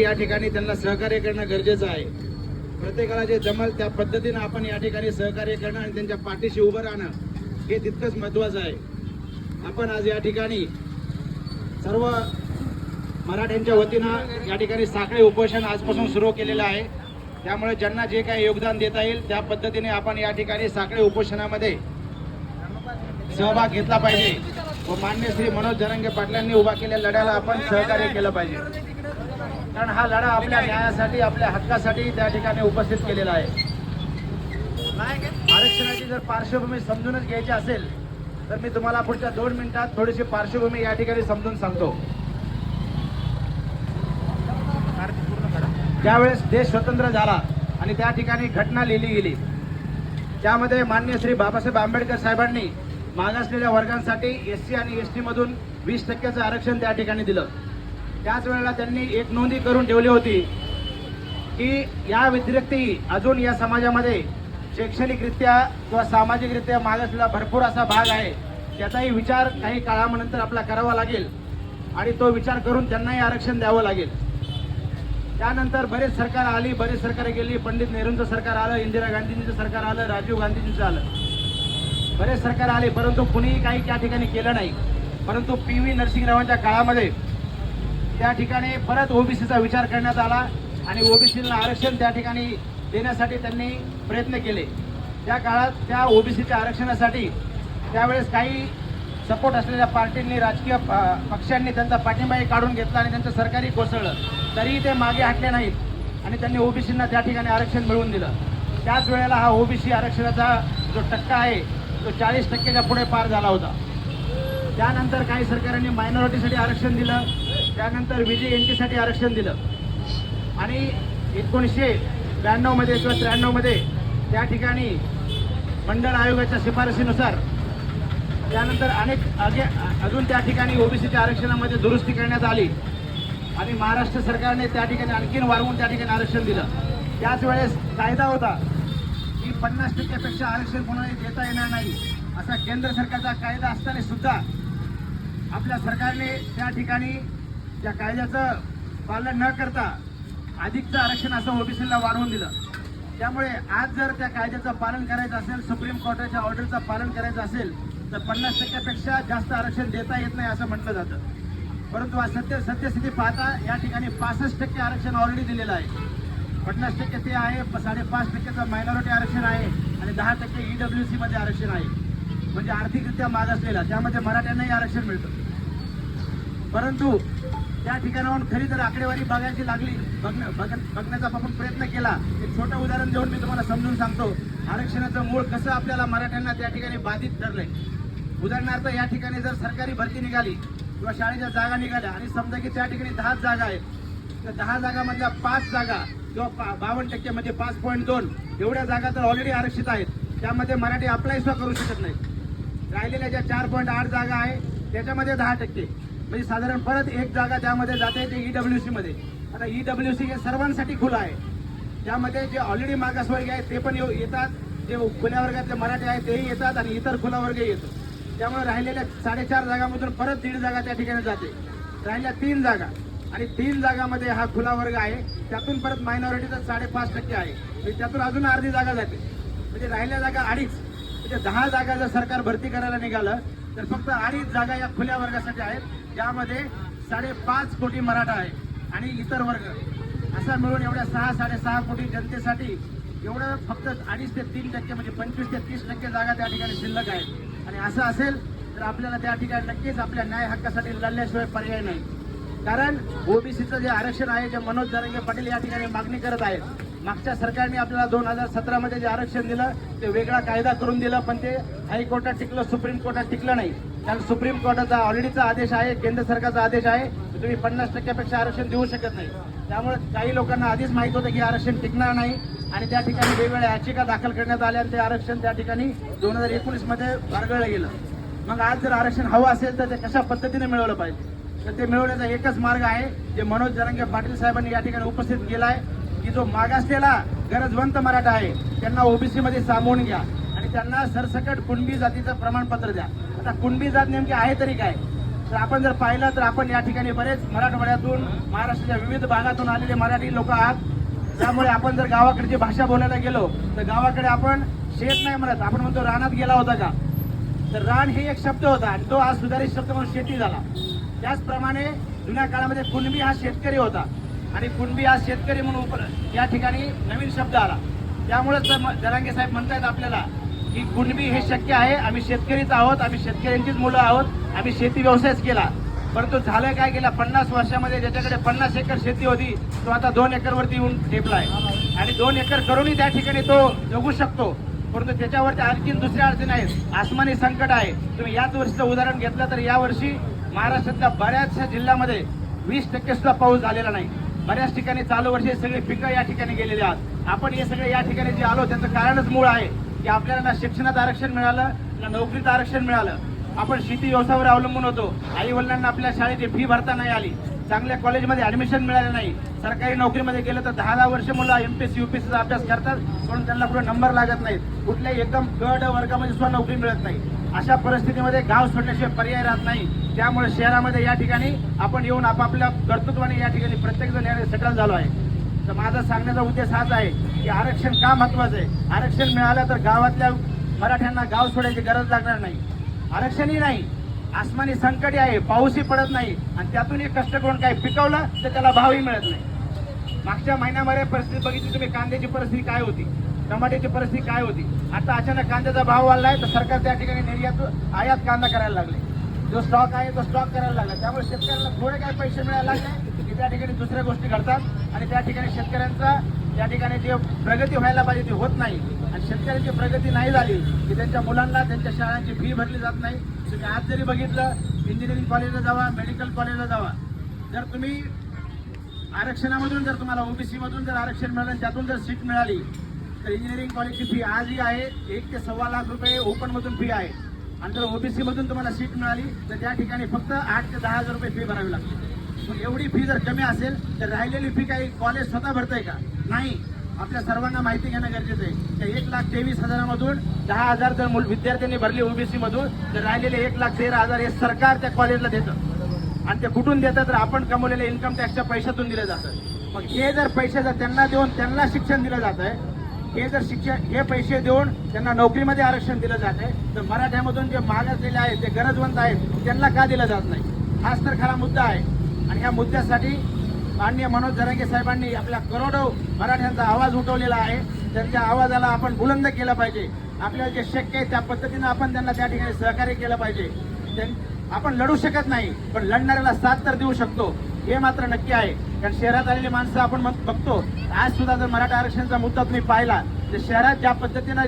या ठिकाणी त्यांना सहकार्य करणं गरजेचं आहे। प्रत्येकाला जे जमल त्या पद्धतीने आपण या ठिकाणी सहकार्य करणं आणि त्यांच्या पाठीशी उभं राहणं हे तितकंच महत्त्वाचं आहे। आपण आज या ठिकाणी सर्व मराठ्यांच्या वतीनं या ठिकाणी साखळी उपोषण आजपासून सुरू केलेलं आहे। त्यामुळे ज्यांना जे काही योगदान देता येईल त्या पद्धतीने आपण या ठिकाणी साखळी उपोषणामध्ये सहभाग घेतला पाहिजे व माननीय श्री मनोज जरांगे पाटलांनी उभा केलेल्या लढ्याला आपण सहकार्य केलं पाहिजे, कारण हा लढा आपल्या न्यायासाठी आपल्या हक्कासाठी त्या ठिकाणी उपस्थित केलेला आहे। आरक्षणाची जर पार्श्वभूमी समजूनच घ्यायची असेल तर मी तुम्हाला पुढच्या 2 मिनिटात थोडीशी पार्श्वभूमी या ठिकाणी समजून सांगतो। ज्यावेळेस देश स्वतंत्र झाला आणि त्या ठिकाणी घटना लिहिली गेली, त्यामध्ये माननीय श्री बाबासाहेब आंबेडकर साहेबांनी मागासलेल्या वर्गांसाठी एससी आणि एसटी मधून 20% आरक्षण त्या ठिकाणी दिलं। त्याच वेळेला त्यांनी एक नोंदी करून ठेवली होती की या व्यतिरिक्तही अजून या समाजामध्ये शैक्षणिकरित्या किंवा सामाजिकरित्या मागासलेला भरपूर असा भाग आहे, त्याचाही विचार काही काळानंतर आपला करावा लागेल आणि तो विचार करून त्यांनाही आरक्षण द्यावं लागेल। त्यानंतर बरेच सरकार आली, बरेच सरकार गेली, पंडित नेहरूंचं सरकार आलं, इंदिरा गांधींचं सरकार आलं, राजीव गांधींचं आलं, बरेच सरकार आले, परंतु कुणीही काही त्या ठिकाणी केलं नाही। परंतु PV नरसिंहरावांच्या काळामध्ये त्या ठिकाणी परत ओबीसीचा विचार करण्यात आला आणि ओबीसीला आरक्षण त्या ठिकाणी देण्यासाठी त्यांनी प्रयत्न केले। त्या काळात त्या ओबीसीच्या आरक्षणासाठी त्यावेळेस काही सपोर्ट असलेल्या पार्टींनी, राजकीय पक्षांनी त्यांचा पाठिंबाही काढून घेतला आणि त्यांचं सरकारही कोसळलं, तरीही ते मागे हटले नाहीत आणि त्यांनी ओबीसींना त्या ठिकाणी आरक्षण मिळवून दिलं। त्याच वेळेला हा ओबीसी आरक्षणाचा जो टक्का आहे तो 40%च्या पुढे पार झाला होता। त्यानंतर काही सरकारांनी मायनॉरिटीसाठी आरक्षण दिलं, त्यानंतर VJNT साठी आरक्षण दिलं आणि 1992 मध्ये किंवा 93 मध्ये त्या ठिकाणी मंडळ आयोगाच्या शिफारशीनुसार त्यानंतर अजून त्या ठिकाणी ओबीसीच्या आरक्षणामध्ये दुरुस्ती करण्यात आली आणि महाराष्ट्र सरकारने त्या ठिकाणी आणखीन वाढवून त्या ठिकाणी आरक्षण दिलं। त्याच वेळेस कायदा होता की 50%पेक्षा आरक्षण कोणालाही देता येणार नाही असा केंद्र सरकारचा कायदा असताना सुद्धा आपल्या सरकारने त्या ठिकाणी त्या कायद्याचं पालन न करता अधिकचं आरक्षण असं ओबीसीला वाढवून दिलं। त्यामुळे आज जर त्या कायद्याचं पालन करायचं असेल, सुप्रीम कोर्टाच्या ऑर्डरचं पालन करायचं असेल तर 50%पेक्षा जास्त आरक्षण देता येत नाही असं म्हटलं जातं। परंतु आज सत्यस्थिती पाहता या ठिकाणी 65% आरक्षण ऑलरेडी दिलेलं आहे। 50% ते आहे, 5.5%चं मायनॉरिटी आरक्षण आहे आणि 10% EWC मध्ये आरक्षण आहे, म्हणजे आर्थिकरित्या मागासलेला, त्यामध्ये मराठ्यांनाही आरक्षण मिळतं। परंतु त्या ठिकाणाहून खरी जर आकडेवारी बघायची लागली, बघण्याचा आपण प्रयत्न केला, एक छोटं उदाहरण देऊन मी तुम्हाला समजून सांगतो आरक्षणाचं मूळ कसं आपल्याला मराठ्यांना त्या ठिकाणी बाधित ठरलंय। उदाहरणार्थ या ठिकाणी जर सरकारी भरती निघाली किंवा शाळेच्या जागा निघाल्या आणि समजा की त्या ठिकाणी 10 जागा आहेत, तर 10 जागामधल्या 5 जागा किंवा 52% म्हणजे 5.2 एवढ्या जागा तर ऑलरेडी आरक्षित आहेत, त्यामध्ये मराठी अप्लाय सुद्धा करू शकत नाहीत। राहिलेल्या ज्या 4.8 जागा आहे त्याच्यामध्ये 10%, म्हणजे साधारण परत एक जागा त्यामध्ये जाते ते EWC मध्ये। आता EWC हे सर्वांसाठी खुलं आहे, त्यामध्ये जे ऑलरेडी मागासवर्गीय आहेत ते पण येतात, जे खुल्या वर्गातले मराठी आहेत तेही येतात आणि इतर खुला वर्गही येतो। त्यामुळे राहिलेल्या 4.5 जागांमधून परत 1.5 जागा त्या ठिकाणी जाते, राहिल्या 3 जागा आणि 3 जागामध्ये हा खुला वर्ग आहे, त्यातून परत मायनॉरिटीचा 5.5% आहे, म्हणजे त्यातून अजून अर्धी जागा जाते, म्हणजे राहिल्या जागा 2.5, म्हणजे 10 जागा जर सरकार भरती करायला निघालं तर फक्त 2.5 जागा या खुल्या वर्गासाठी आहेत, ज्यामध्ये 5.5 कोटी मराठा आहे आणि इतर वर्ग असा मिळून एवढ्या 6-6.5 कोटी जनतेसाठी एवढं फक्त 2.5 ते 3% म्हणजे 25 ते 30% जागा त्या ठिकाणी शिल्लक आहेत। आणि असं असेल तर आपल्याला त्या ठिकाणी नक्कीच आपल्या न्याय हक्कासाठी लढल्याशिवाय पर्याय नाही, कारण ओबीसीचं जे आरक्षण आहे, जे मनोज जरांगे पाटील या ठिकाणी मागणी करत आहेत, मागच्या सरकारने आपल्याला 2017 मध्ये जे आरक्षण दिलं ते वेगळा कायदा करून दिलं, पण ते हायकोर्टात टिकलं, सुप्रीम कोर्टात टिकलं नाही, कारण सुप्रीम कोर्टाचा ऑलरेडीचा आदेश आहे, केंद्र सरकारचा आदेश आहे, तुम्ही 50%पेक्षा आरक्षण देऊ शकत नाही। त्यामुळे काही लोकांना आधीच माहित होतं की आरक्षण टिकणार नाही आणि त्या ठिकाणी वेगवेगळ्या याचिका दाखल करण्यात आल्या आणि ते आरक्षण त्या ठिकाणी 2019 मध्ये बारगळलं गेलं। मग आज जर आरक्षण हवं असेल तर ते कशा पद्धतीने मिळवलं पाहिजे, तर ते मिळवण्याचा एकच मार्ग आहे जे मनोज जरांगे पाटील साहेबांनी या ठिकाणी उपस्थित केला आहे की जो मागासलेला गरजवंत मराठा आहे त्यांना ओबीसी मध्ये सामावून घ्या आणि त्यांना सरसकट कुणबी जातीचं प्रमाणपत्र द्या। आता कुणबी जात नेमकी आहे तरी काय, तर आपण जर पाहिलं तर आपण या ठिकाणी बरेच मराठवाड्यातून महाराष्ट्राच्या विविध भागातून आलेले मराठी लोक आहात. त्यामुळे आपण जर गावाकडची भाषा बोलायला गेलो तर गावाकडे आपण शेत नाही म्हणत, आपण म्हणतो रानात गेला होता का. तर रान हे एक शब्द होता आणि तो आज सुधारित शब्द म्हणून शेती झाला. त्याचप्रमाणे जुन्या काळामध्ये कुणबी हा शेतकरी होता आणि कुणबी हा शेतकरी म्हणून या ठिकाणी नवीन शब्द आला. त्यामुळेच जरांगे साहेब म्हणतायत आपल्याला की कुणबी हे शक्य आहे, आम्ही शेतकरीच आहोत, आम्ही शेतकऱ्यांचीच मुलं आहोत, आम्ही शेती व्यवसायच केला. परंतु झालं काय, गेल्या 50 वर्षामध्ये ज्याच्याकडे 50 एकर शेती होती तो आता 2 एकरवरती येऊन ठेपलाय आणि 2 एकर करूनही त्या ठिकाणी तो जगू शकतो. परंतु त्याच्यावरती आणखी दुसऱ्या अडचणी आहेत, आसमानी संकट आहे. तुम्ही याच वर्षीचं उदाहरण घेतलं तर यावर्षी महाराष्ट्रातल्या बऱ्याचशा जिल्ह्यामध्ये 20% सुद्धा पाऊस झालेला नाही. बऱ्याच ठिकाणी चालू वर्षी सगळे पिकं या ठिकाणी गेलेले आहेत. आपण हे सगळे या ठिकाणी जे आलो त्याचं कारणच मूळ आहे की आपल्याला ना शिक्षणात आरक्षण मिळालं ना नोकरीचं आरक्षण मिळालं. आपण शेती व्यवसायावर अवलंबून होतो. आई वडिलांना आपल्या शाळेची फी भरता नाही आली, चांगल्या कॉलेजमध्ये ऍडमिशन मिळालं नाही. सरकारी नोकरीमध्ये गेलं तर 10-10 वर्ष मुलं एमपीएससी यूपीएससीचा अभ्यास करतात पण त्यांना पुढे नंबर लागत नाहीत. कुठल्याही एकदम गड वर्गामध्ये सुद्धा नोकरी मिळत नाही. अशा परिस्थितीमध्ये गाव सोडण्याशिवाय पर्याय राहत नाही. त्यामुळे शहरामध्ये या ठिकाणी आपण येऊन आपापल्या कर्तृत्वाने या ठिकाणी प्रत्येक जण सेटल झालो आहे. तर माझा सांगण्याचा उद्देश हाच आहे की आरक्षण का महत्वाचं आहे. आरक्षण मिळालं तर गावातल्या मराठ्यांना गाव सोडायची गरज लागणार नाही. आरक्षणही नाही, आसमानी संकट आहे, पाऊसही पडत नाही आणि त्यातून एक कष्ट करून काही पिकवलं तर त्याला भावही मिळत नाही. मागच्या महिन्यामध्ये परिस्थिती बघितली तुम्ही, कांद्याची परिस्थिती काय होती, टमाट्याची परिस्थिती काय होती. आता अचानक कांद्याचा भाव वाढलाय तर सरकार त्या ठिकाणी आयात कांदा करायला लागले. जो स्टॉक आहे तो स्टॉक करायला लागला. त्यामुळे शेतकऱ्यांना थोडे काही पैसे मिळायला लागले की त्या ठिकाणी दुसऱ्या गोष्टी घडतात आणि त्या ठिकाणी शेतकऱ्यांचा त्या ठिकाणी जे प्रगती व्हायला पाहिजे ती होत नाही. आणि शेतकऱ्यांची प्रगती नाही झाली की त्यांच्या मुलांना त्यांच्या शाळांची फी भरली जात नाही. तुम्ही आज जरी बघितलं, इंजिनिअरिंग कॉलेजला जावा, मेडिकल कॉलेजला जावा, जर तुम्ही आरक्षणामधून जर तुम्हाला ओबीसी मधून जर आरक्षण मिळालं आणि त्यातून जर सीट मिळाली तर इंजिनिअरिंग कॉलेजची फी आजही आहे 1 ते सव्वा लाख रुपये ओपन मधून फी आहे. आणि जर ओबीसी मधून तुम्हाला सीट मिळाली तर त्या ठिकाणी फक्त 8 ते 10 हजार रुपये फी भरावी लागते. मग एवढी फी जर कमी असेल तर राहिलेली फी काही कॉलेज स्वतः भरतंय का? नाही. आपल्या सर्वांना माहिती घेणं गरजेचं आहे. त्या 1,23,000मधून 10,000 जर विद्यार्थ्यांनी भरली ओबीसी मधून तर राहिलेले 1,13,000 हे सरकार त्या कॉलेजला देतं आणि ते कुठून देतं तर आपण कमवलेल्या इन्कम टॅक्सच्या पैशातून दिलं जातं. मग हे जर पैसे जर त्यांना देऊन त्यांना शिक्षण दिलं जात आहे, हे जर हे पैसे देऊन त्यांना नोकरीमध्ये आरक्षण दिलं जात आहे तर मराठ्यामधून जे मागासलेले आहेत ते गरजवंत आहेत त्यांना का दिलं जात नाही. हाच तर खरा मुद्दा आहे. आणि ह्या मुद्द्यासाठी माननीय मनोज जरांगे साहेबांनी आपल्या करोडो मराठ्यांचा आवाज उठवलेला आहे. त्यांच्या आवाजाला आपण बुलंद केलं पाहिजे. आपल्याला जे शक्य आहे त्या पद्धतीनं आपण त्यांना त्या ठिकाणी सहकार्य केलं पाहिजे. आपण लढू शकत नाही पण लढणाऱ्याला साथ तर देऊ शकतो हे मात्र नक्की आहे. कारण शहरात आलेली माणसं आपण बघतो, आज सुद्धा जर मराठा आरक्षणाचा मुद्दा तुम्ही पाहिला तर शहरात ज्या पद्धतीनं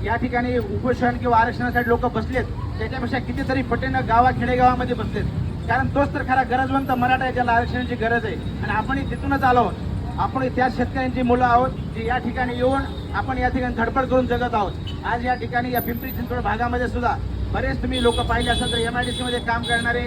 या ठिकाणी उपोषण किंवा आरक्षणासाठी लोक बसलेत त्याच्यापेक्षा कितीतरी पटीनं खेडेगावामध्ये बसलेत. कारण तोच तर खरा गरजवंत मराठा आहे ज्याला आरक्षणाची गरज आहे. आणि आपणही तिथूनच आलो आहोत. आपण त्या शेतकऱ्यांची मुलं आहोत जी या ठिकाणी येऊन आपण या ठिकाणी धडपड करून जगत आहोत. आज या ठिकाणी या पिंपरी चिंचवड भागामध्ये सुद्धा बरेच तुम्ही लोक पाहिले असाल तर MIDC मध्ये काम करणारे,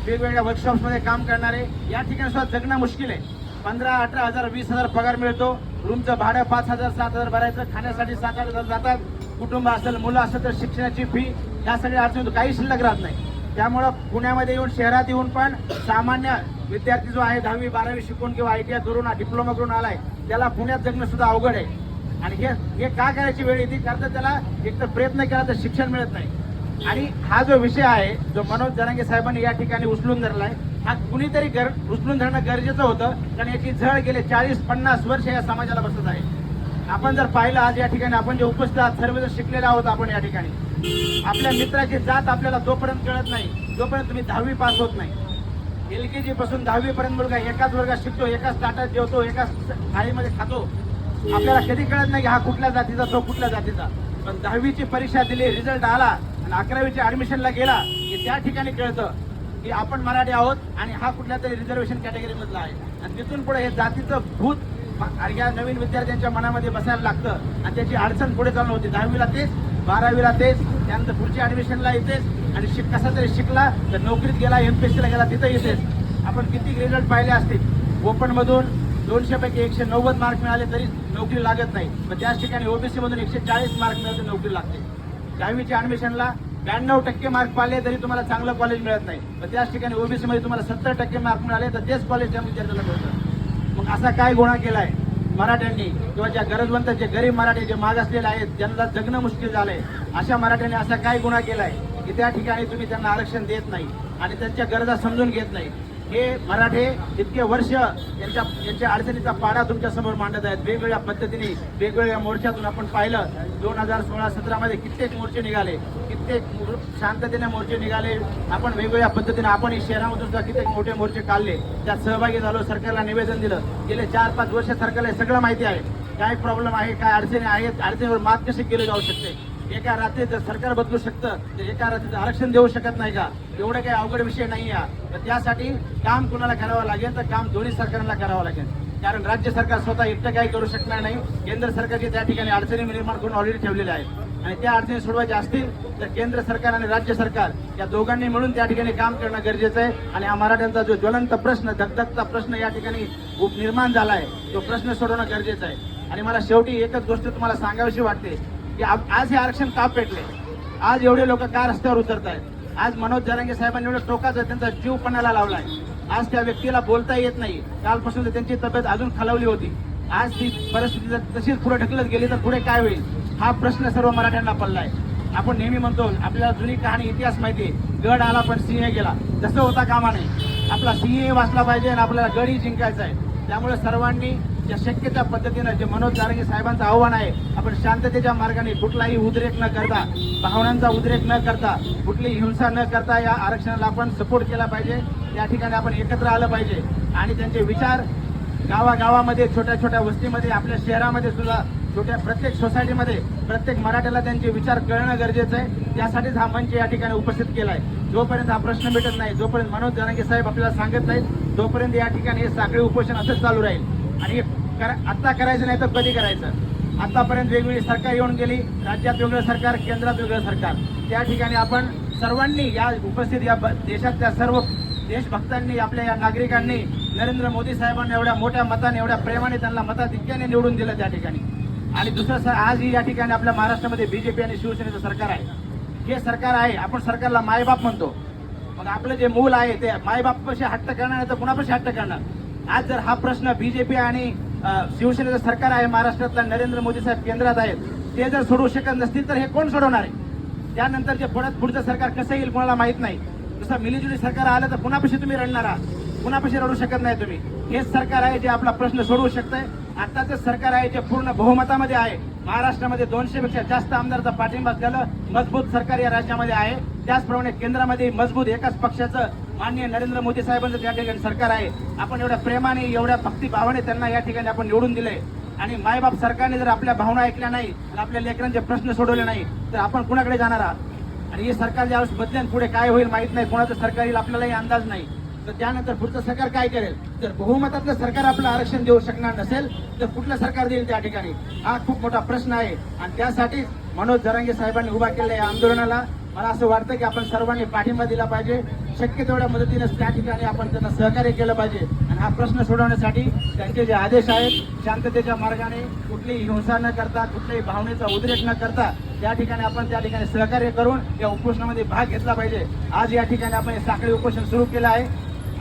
वेगवेगळ्या वर्कशॉप्समध्ये काम करणारे, या ठिकाणी सुद्धा जगणं मुश्किल आहे. 15-18 हजार 20 हजार पगार मिळतो, रूमचं भाडं 5,000-7,000 भरायचं, खाण्यासाठी 7,000 जातात, कुटुंब असेल मुलं असेल तर शिक्षणाची फी, या सगळ्या अडचणी काही शिल्लक राहत नाही. त्यामुळं पुण्यामध्ये येऊन शहरात येऊन पण सामान्य विद्यार्थी जो आहे 10वी 12वी शिकून किंवा ITI करून डिप्लोमा करून आलाय त्याला पुण्यात जगणं सुद्धा अवघड आहे. आणि हे का करायची वेळ येते कारण त्याला एक तर प्रयत्न केला तर शिक्षण मिळत नाही. आणि हा जो विषय आहे जो मनोज जरांगे साहेबांनी या ठिकाणी उचलून धरलाय हा कुणीतरी उचलून धरणं गरजेचं होतं. कारण याची झळ गेले 40-50 वर्ष या समाजाला बसत आहे. आपण जर पाहिलं आज या ठिकाणी आपण जे उपस्थित आहात सर्वजण शिकलेले आहोत. आपण या ठिकाणी आपल्या मित्राची जात आपल्याला जोपर्यंत कळत नाही जोपर्यंत तुम्ही 10वी पास होत नाही. LKG पासून 10वी पर्यंत मुलगा एकाच वर्गात शिकतो, एकाच ताटात जेवतो, एकाच थाळीमध्ये खातो. आपल्याला कधी कळत नाही की हा कुठल्या जातीचा तो कुठल्या जातीचा. पण 10वीची परीक्षा दिली, रिझल्ट आला आणि 11वीच्या ऍडमिशनला गेला की त्या ठिकाणी कळतं की आपण मराठी आहोत आणि हा कुठल्या तरी रिझर्वेशन कॅटेगरी मधला आहे. आणि तिथून पुढे हे जातीचं भूत या नवीन विद्यार्थ्यांच्या मनामध्ये बसायला लागतं आणि त्याची अडचण पुढे चालू होती. 10वीला तेच, 12वीला तेच, त्यानंतर पुढच्या ऍडमिशनला येतेच आणि कसा तरी शिकला तर नोकरीत गेला, MPSCला गेला तिथं येतेच. आपण किती रिझल्ट पाहिले असतील, ओपन मधून 200 पैकी 190 मार्क मिळाले तरी नोकरी लागत नाही. पण त्याच ठिकाणी OBC मधून 140 मार्क मिळाले नोकरी लागते. 10वीच्या ऍडमिशनला 92% मार्क पाडले तरी तुम्हाला चांगलं कॉलेज मिळत नाही, पण त्याच ठिकाणी ओबीसी मध्ये तुम्हाला 70% मार्क मिळाले तर तेच कॉलेज त्या विद्यार्थ्याला मिळतं. मग असा काय गुन्हा केलाय मराठ्यांनी किंवा ज्या गरजवंत जे गरीब मराठी जे मागासलेले आहेत ज्यांना जगणं मुश्किल झालंय अशा मराठ्यांनी असा काय गुन्हा केलाय की त्या ठिकाणी तुम्ही त्यांना आरक्षण देत नाही आणि त्यांच्या गरजा समजून घेत नाही. हे मराठे इतके वर्ष यांच्या अडचणीचा पाडा तुमच्या समोर मांडत आहेत. वेगवेगळ्या पद्धतीने वेगवेगळ्या मोर्चातून आपण पाहिलं 2016-17 मध्ये कित्येक मोर्चे निघाले, कित्येक शांततेने मोर्चे निघाले. आपण वेगवेगळ्या पद्धतीने आपण शहरामधून सुद्धा कित्येक मोठे मोर्चे काढले, त्यात सहभागी झालो, सरकारला निवेदन दिलं. गेले 4-5 वर्ष सरकारला सगळं माहिती आहे काय प्रॉब्लेम आहे, काय अडचणी आहेत, अडचणीवर मात कशी केली जाऊ शकते. एका रात्रीत जर सरकार बदलू शकतं तर एका रात्रीत आरक्षण देऊ शकत नाही का? एवढं काही अवघड विषय नाही आहे. तर त्यासाठी काम कुणाला करावं लागेल तर काम दोन्ही सरकारांना करावं लागेल. कारण राज्य सरकार स्वतः एकटं काही करू शकणार नाही. केंद्र सरकारचे त्या ठिकाणी अडचणी निर्माण करून ऑलरेडी ठेवलेल्या आहेत आणि त्या अडचणी सोडवायच्या असतील तर केंद्र सरकार आणि राज्य सरकार या दोघांनी मिळून त्या ठिकाणी काम करणं गरजेचं आहे. आणि हा मराठ्यांचा जो ज्वलंत प्रश्न, धगधगता प्रश्न या ठिकाणी निर्माण झाला आहे तो प्रश्न सोडवणं गरजेचं आहे. आणि मला शेवटी एकच गोष्ट तुम्हाला सांगावीशी वाटते की आज हे आरक्षण का पेटले, आज एवढे लोक का रस्त्यावर उतरत आहेत, आज मनोज जरांगे साहेबांनी एवढं टोकाचं त्यांचा जीव पणाला लावलाय. आज त्या व्यक्तीला बोलता येत नाही, कालपासून त्यांची तब्येत अजून खालावली होती. आज ती परिस्थिती जर तशीच पुढे ढकलत गेली तर पुढे काय होईल हा प्रश्न सर्व मराठ्यांना पडलाय. आपण नेहमी म्हणतो आपल्याला जुनी कहाणी इतिहास माहिती आहे, गड आला पण सिंह गेला, तसं होता कामा नाही. आपला सिंह वाचला पाहिजे आणि आपल्याला गडही जिंकायचा आहे. त्यामुळे सर्वांनी ज्या शक्य त्या पद्धतीनं जे मनोज जरांगे साहेबांचं आव्हान आहे, आपण शांततेच्या मार्गाने कुठलाही उद्रेक न करता, भावनांचा उद्रेक न करता, कुठलीही हिंसा न करता या आरक्षणाला आपण सपोर्ट केला पाहिजे. त्या ठिकाणी आपण एकत्र आलं पाहिजे आणि त्यांचे विचार गावागावामध्ये, छोट्या छोट्या वस्तीमध्ये, आपल्या शहरामध्ये सुद्धा, छोट्या प्रत्येक सोसायटीमध्ये प्रत्येक मराठ्याला त्यांचे विचार कळणं गरजेचं आहे. त्यासाठीच हा मंच या ठिकाणी उपस्थित केलाय. जोपर्यंत हा प्रश्न मिटत नाही, जोपर्यंत मनोज जरांगे साहेब आपल्याला सांगत नाहीत, तोपर्यंत या ठिकाणी हे साखळी उपोषण असंच चालू राहील. आणि आता करायचं नाही तर कधी करायचं? आतापर्यंत वेगवेगळी सरकार येऊन गेली, राज्यात वेगळं सरकार, केंद्रात वेगळं सरकार. त्या ठिकाणी आपण सर्वांनी या उपस्थित या देशातल्या सर्व देशभक्तांनी, आपल्या या नागरिकांनी नरेंद्र मोदी साहेबांना एवढ्या मोठ्या मताने, एवढ्या प्रेमाने, त्यांना मताधिक्याने निवडून दिलं त्या ठिकाणी. आणि दुसरं आजही या ठिकाणी आपल्या महाराष्ट्रामध्ये बीजेपी आणि शिवसेनेचं सरकार आहे. हे सरकार आहे, आपण सरकारला मायबाप म्हणतो. मग आपलं जे मूल आहे ते मायबापाशी हट्ट करणार नाही तर कुणापाशी हट्ट करणार? आज जर हा प्रश्न बीजेपी आणि शिवसेनेचं सरकार आहे महाराष्ट्रातला, नरेंद्र मोदी साहेब केंद्रात आहेत, ते जर सोडवू शकत नसतील तर हे कोण सोडवणार आहे? त्यानंतर जे पुढचं सरकार कसं येईल कोणाला माहित नाही. जसं मिलीजुली सरकार आलं तर कुणापाशी तुम्ही रडणार आहात? कुणापाशी रडू शकत नाही तुम्ही. हेच सरकार आहे जे आपला प्रश्न सोडवू शकतंय. आताचं सरकार आहे जे पूर्ण बहुमतामध्ये आहे. महाराष्ट्रामध्ये 200 पेक्षा जास्त आमदाराचा पाठिंबा असलेलं मजबूत सरकार या राज्यामध्ये आहे. त्याचप्रमाणे केंद्रामध्ये मजबूत एकाच पक्षाचं माननीय नरेंद्र मोदी साहेबांचं त्या ठिकाणी सरकार आहे. आपण एवढ्या प्रेमाने, एवढ्या भक्तिभावाने त्यांना या ठिकाणी आपण निवडून दिले. आणि मायबाप सरकारने जर आपल्या भावना ऐकल्या नाही आणि आपल्या लेकरांचे प्रश्न सोडवले नाही तर आपण कुणाकडे जाणार आहात? आणि हे सरकार ज्यावेळेस बदलेन पुढे काय होईल माहित नाही, कोणाचं सरकार येईल आपल्यालाही अंदाज नाही. तर त्यानंतर पुढचं सरकार काय करेल? जर बहुमतातलं सरकार आपलं आरक्षण देऊ शकणार नसेल तर कुठलं सरकार देईल त्या ठिकाणी? हा खूप मोठा प्रश्न आहे. आणि त्यासाठीच मनोज जरांगे साहेबांनी उभा केलेल्या या आंदोलनाला मला असं वाटतं की आपण सर्वांनी पाठिंबा दिला पाहिजे. शक्य तेवढ्या मदतीने त्या ठिकाणी आपण त्यांना सहकार्य केलं पाहिजे. आणि हा प्रश्न सोडवण्यासाठी त्यांचे जे आदेश आहेत शांततेच्या मार्गाने, कुठलीही हिंसा न करता, कुठल्याही भावनेचा उद्रेक न करता त्या ठिकाणी आपण त्या ठिकाणी सहकार्य करून या उपोषणामध्ये भाग घेतला पाहिजे. आज या ठिकाणी आपण हे साखळी उपोषण सुरू केलं आहे.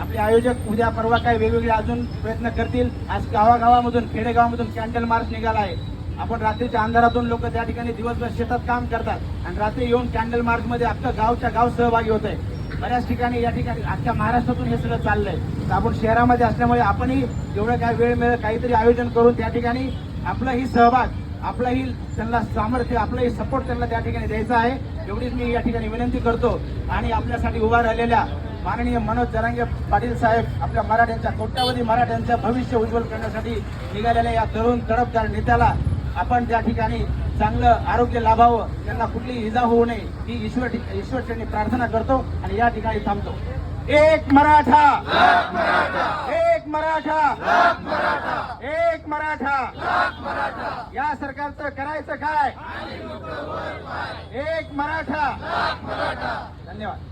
आपले आयोजक उद्या परवा काय वेगवेगळे अजून प्रयत्न करतील. आज गावागावामधून, खेडेगावामधून कॅन्डल मार्च निघाला आहे. आपण रात्रीच्या अंधारातून लोक त्या ठिकाणी दिवसभर शेतात काम करतात आणि रात्री येऊन कॅन्डल मार्च मध्ये अख्खं गावच्या गाव सहभागी होत आहे. बऱ्याच ठिकाणी या ठिकाणी अख्ख्या महाराष्ट्रातून हे सगळं चाललंय. तर आपण शहरामध्ये असल्यामुळे आपणही एवढं काय वेळ मिळेल काहीतरी आयोजन करून त्या ठिकाणी आपलाही सहभाग, आपलाही त्यांना सामर्थ्य, आपलाही सपोर्ट त्यांना त्या ठिकाणी द्यायचा आहे. एवढीच मी या ठिकाणी विनंती करतो. आणि आपल्यासाठी उभा राहिलेल्या माननीय मनोज जरांगे पाटील साहेब, आपल्या मराठ्यांच्या, कोट्यावधी मराठ्यांचं भविष्य उज्ज्वल करण्यासाठी निघालेल्या या तरुण तडफदार नेत्याला आपण त्या ठिकाणी चांगलं आरोग्य लाभावं, त्यांना कुठलीही इजा होऊ नये ही ईश्वरचरणी प्रार्थना करतो आणि या ठिकाणी थांबतो. एक मराठा, एक मराठा, एक मराठा. या सरकारचं करायचं काय? एक मराठा. धन्यवाद.